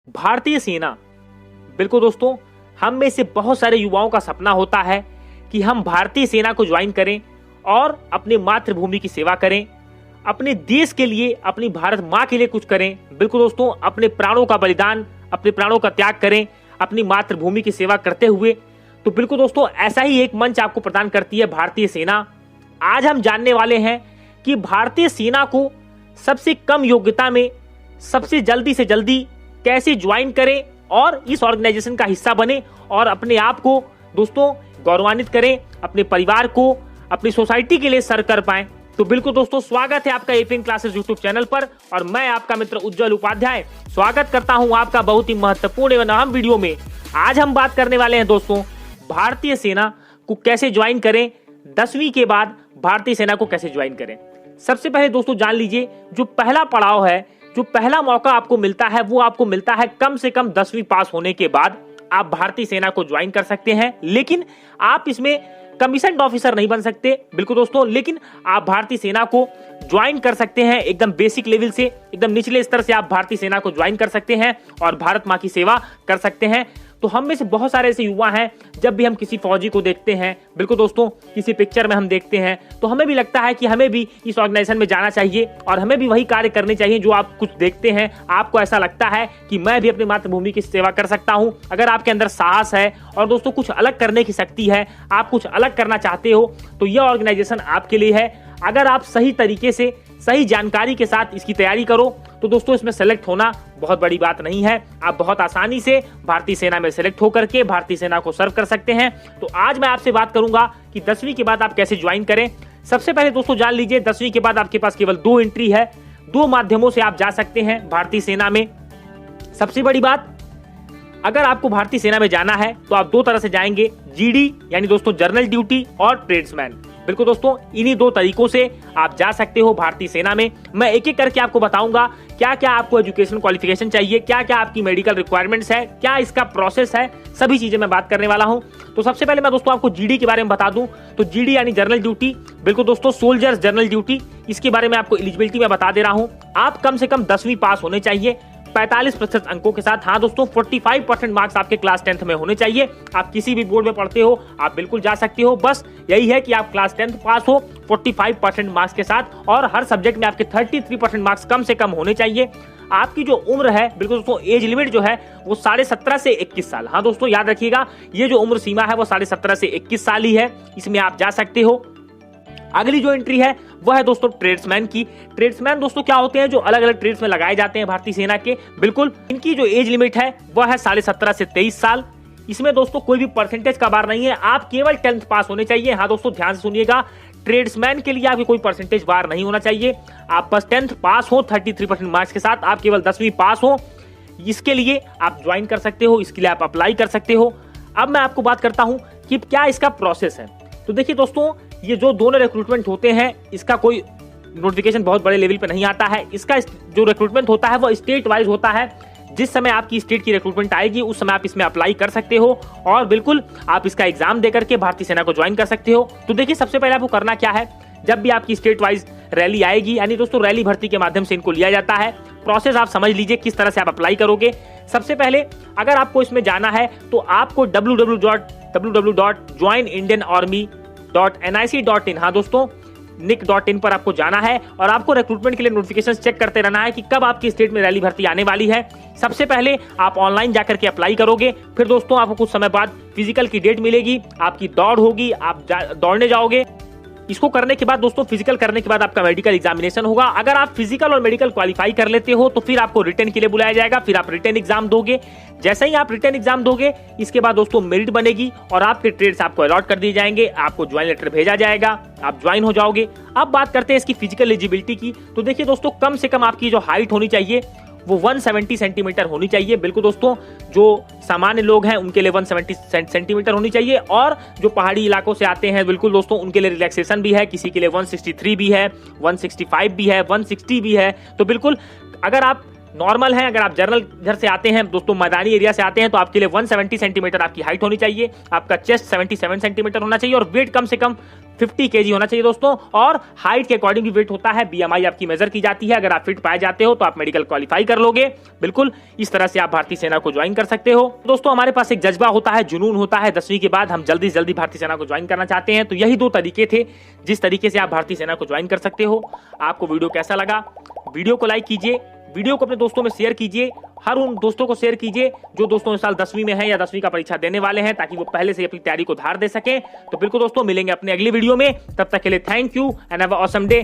भारतीय सेना, बिल्कुल दोस्तों, हम में से बहुत सारे युवाओं का सपना होता है कि हम भारतीय सेना को ज्वाइन करें और अपनी मातृभूमि की सेवा करें, अपने देश के लिए, अपनी भारत माँ के लिए कुछ करें। बिल्कुल दोस्तों, अपने प्राणों का बलिदान, अपने प्राणों का त्याग करें अपनी मातृभूमि की सेवा करते हुए। तो बिल्कुल दोस्तों, ऐसा ही एक मंच आपको प्रदान करती है भारतीय सेना। आज हम जानने वाले हैं कि भारतीय सेना को सबसे कम योग्यता में सबसे जल्दी से जल्दी कैसे ज्वाइन करें और इस ऑर्गेनाइजेशन का हिस्सा बने और अपने आप को दोस्तों गौरवान्वित करें, अपने परिवार को, अपनी सोसाइटी के लिए सर कर पाएं। तो बिल्कुल दोस्तों, स्वागत है आपका एपीएन क्लासेस यूट्यूब चैनल पर और मैं आपका मित्र उज्जवल उपाध्याय स्वागत करता हूं आपका बहुत ही महत्वपूर्ण एवं अहम वीडियो में। आज हम बात करने वाले हैं दोस्तों, भारतीय सेना को कैसे ज्वाइन करें, 10वीं के बाद भारतीय सेना को कैसे ज्वाइन करें। सबसे पहले दोस्तों जान लीजिए, जो पहला पड़ाव है, जो पहला मौका आपको मिलता है वो आपको मिलता है कम से कम 10वीं पास होने के बाद आप भारतीय सेना को ज्वाइन कर सकते हैं। लेकिन आप इसमें कमीशन्ड ऑफिसर नहीं बन सकते, बिल्कुल दोस्तों, लेकिन आप भारतीय सेना को ज्वाइन कर सकते हैं एकदम बेसिक लेवल से, एकदम निचले स्तर से आप भारतीय सेना को ज्वाइन कर सकते हैं और भारत माँ की सेवा कर सकते हैं। तो हम में से बहुत सारे ऐसे युवा हैं, जब भी हम किसी फौजी को देखते हैं, बिल्कुल दोस्तों, किसी पिक्चर में हम देखते हैं तो हमें भी लगता है कि हमें भी इस ऑर्गेनाइजेशन में जाना चाहिए और हमें भी वही कार्य करने चाहिए जो आप कुछ देखते हैं। आपको ऐसा लगता है कि मैं भी अपनी मातृभूमि की सेवा कर सकता हूं। अगर आपके अंदर साहस है और दोस्तों कुछ अलग करने की शक्ति है, आप कुछ अलग करना चाहते हो, तो यह ऑर्गेनाइजेशन आपके लिए है। अगर आप सही तरीके से, सही जानकारी के साथ इसकी तैयारी करो तो दोस्तों इसमें सेलेक्ट होना बहुत बड़ी बात नहीं है। आप बहुत आसानी से भारतीय सेना में सेलेक्ट होकर के भारतीय सेना को सर्व कर सकते हैं। तो आज मैं आपसे बात करूंगा कि 10वीं के बाद आप कैसे ज्वाइन करें। सबसे पहले दोस्तों जान लीजिए, 10वीं के बाद आपके पास केवल 2 एंट्री है, 2 माध्यमों से आप जा सकते हैं भारतीय सेना में। सबसे बड़ी बात, अगर आपको भारतीय सेना में जाना है तो आप 2 तरह से जाएंगे, जीडी यानी दोस्तों जनरल ड्यूटी और ट्रेड्समैन। बिल्कुल दोस्तों, इन्हीं 2 तरीकों से आप जा सकते हो भारतीय सेना में। मैं एक एक करके आपको बताऊंगा क्या क्या आपको एजुकेशन क्वालिफिकेशन चाहिए, क्या क्या आपकी मेडिकल रिक्वायरमेंट्स है, क्या इसका प्रोसेस है, सभी चीजें मैं बात करने वाला हूं। तो सबसे पहले मैं दोस्तों आपको जीडी के बारे में बता दूं। तो जीडी यानी जनरल ड्यूटी, बिल्कुल दोस्तों सोल्जर्स जनरल ड्यूटी, इसके बारे में आपको एलिजिबिलिटी में बता दे रहा हूं। आप कम से कम 10वीं पास होने चाहिए 45% अंकों के साथ। हाँ दोस्तों, 45% मार्क्स आपके क्लास 10th में होने चाहिए। आप किसी भी बोर्ड में पढ़ते हो, आप बिल्कुल जा सकते हो। बस यही है कि आप क्लास 10th पास हो 45% मार्क्स के साथ और हर सब्जेक्ट में आपके 33% मार्क्स कम से कम होने चाहिए। आपकी जो उम्र है, बिल्कुल दोस्तों, एज लिमिट जो है वो 17.5 से 21 साल। हाँ दोस्तों, याद रखिएगा, ये जो उम्र सीमा है वो 17.5 से 21 साल ही है, इसमें आप जा सकते हो। अगली जो एंट्री है वह है दोस्तों ट्रेड्समैन की। ट्रेड्समैन दोस्तों क्या होते हैं, जो अलग अलग ट्रेड्स में लगाए जाते हैं भारतीय सेना के। बिल्कुल, इनकी जो एज लिमिट है वह है 17.5 से 23 साल। इसमें दोस्तों कोई भी परसेंटेज का बार नहीं है, आप केवल 10th पास होने चाहिए। हाँ दोस्तों, ध्यान से सुनिएगा, ट्रेड्समैन के लिए आपके कोई परसेंटेज बार नहीं होना चाहिए। आप बस 10th पास हो 33% मार्क्स के साथ, आप केवल 10वीं पास हो, इसके लिए आप ज्वाइन कर सकते हो, इसके लिए आप अप्लाई कर सकते हो। अब मैं आपको बात करता हूं कि क्या इसका प्रोसेस है। तो देखिए दोस्तों, ये जो दोनों रिक्रूटमेंट होते हैं, इसका कोई नोटिफिकेशन बहुत बड़े लेवल पे नहीं आता है। इसका जो रिक्रूटमेंट होता है वो स्टेट वाइज होता है। जिस समय आपकी स्टेट की रिक्रूटमेंट आएगी उस समय आप इसमें अप्लाई कर सकते हो और बिल्कुल आप इसका एग्जाम दे करके भारतीय सेना को ज्वाइन कर सकते हो। तो देखिए, सबसे पहले आपको करना क्या है, जब भी आपकी स्टेट वाइज रैली आएगी, यानी दोस्तों रैली भर्ती के माध्यम से इनको लिया जाता है। प्रोसेस आप समझ लीजिए किस तरह से आप अप्लाई करोगे। सबसे पहले अगर आपको इसमें जाना है तो आपको www.joinindianarmy.nic.in, हाँ दोस्तों nic.in पर आपको जाना है और आपको रिक्रूटमेंट के लिए नोटिफिकेशन चेक करते रहना है कि कब आपकी स्टेट में रैली भर्ती आने वाली है। सबसे पहले आप ऑनलाइन जाकर के अप्लाई करोगे, फिर दोस्तों आपको कुछ समय बाद फिजिकल की डेट मिलेगी, आपकी दौड़ होगी, आप दौड़ने जाओगे। इसको करने के बाद दोस्तों, फिजिकल करने के बाद आपका मेडिकल एग्जामिनेशन होगा। अगर आप फिजिकल और मेडिकल क्वालिफाई कर लेते हो तो फिर आपको रिटर्न के लिए बुलाया जाएगा, फिर आप रिटर्न एग्जाम दोगे। जैसे ही आप रिटर्न एग्जाम दोगे, इसके बाद दोस्तों मेरिट बनेगी और आपके ट्रेड्स आपको अलॉट कर दिए जाएंगे, आपको ज्वाइन लेटर भेजा जाएगा, आप ज्वाइन हो जाओगे। अब बात करते हैं इसकी फिजिकल एलिजिबिलिटी की। तो देखिए दोस्तों, कम से कम आपकी जो हाइट होनी चाहिए वो 170 सेंटीमीटर होनी चाहिए। बिल्कुल दोस्तों, जो सामान्य लोग हैं उनके लिए 170 सेंटीमीटर होनी चाहिए और जो पहाड़ी इलाकों से आते हैं, बिल्कुल दोस्तों, उनके लिए रिलैक्सेशन भी है। किसी के लिए 163 भी है, 165 भी है, 160 भी है। तो बिल्कुल, अगर आप नॉर्मल है। अगर आप जनरल घर से आते हैं दोस्तों, मैदानी एरिया से आते हैं, तो आपके लिए 170 सेंटीमीटर आपकी हाइट होनी चाहिए, आपका चेस्ट 77 सेंटीमीटर होना चाहिए और वेट कम से कम 50 kg होना चाहिए दोस्तों। और हाइट के अकॉर्डिंग भी वेट होता है, BMI आपकी मेजर की जाती है। अगर आप फिट पाए जाते हो तो आप मेडिकल क्वालिफाई कर लोगे। बिल्कुल इस तरह से आप भारतीय सेना को ज्वाइन कर सकते हो। दोस्तों हमारे पास एक जज्बा होता है, जुनून होता है, 10वीं के बाद हम जल्दी से जल्दी भारतीय सेना को ज्वाइन करना चाहते हैं। तो यही 2 तरीके थे जिस तरीके से आप भारतीय सेना को ज्वाइन कर सकते हो। आपको वीडियो कैसा लगा? वीडियो को लाइक कीजिए, वीडियो को अपने दोस्तों में शेयर कीजिए, हर उन दोस्तों को शेयर कीजिए जो दोस्तों इस साल 10वीं में हैं या 10वीं का परीक्षा देने वाले हैं, ताकि वो पहले से अपनी तैयारी को धार दे सकें। तो बिल्कुल दोस्तों मिलेंगे अपने अगली वीडियो में, तब तक के लिए thank you and have a awesome day.